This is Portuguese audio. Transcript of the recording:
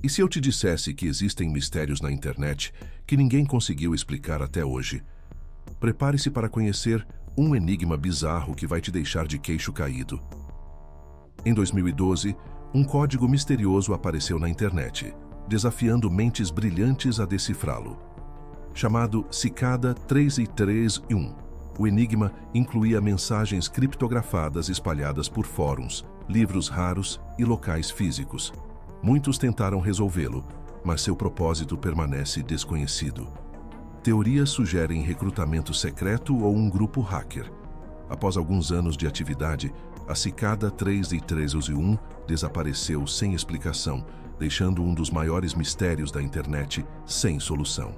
E se eu te dissesse que existem mistérios na internet que ninguém conseguiu explicar até hoje? Prepare-se para conhecer um enigma bizarro que vai te deixar de queixo caído. Em 2012, um código misterioso apareceu na internet, desafiando mentes brilhantes a decifrá-lo. Chamado Cicada 331, o enigma incluía mensagens criptografadas espalhadas por fóruns, livros raros e locais físicos. Muitos tentaram resolvê-lo, mas seu propósito permanece desconhecido. Teorias sugerem recrutamento secreto ou um grupo hacker. Após alguns anos de atividade, a Cicada 331 desapareceu sem explicação, deixando um dos maiores mistérios da internet sem solução.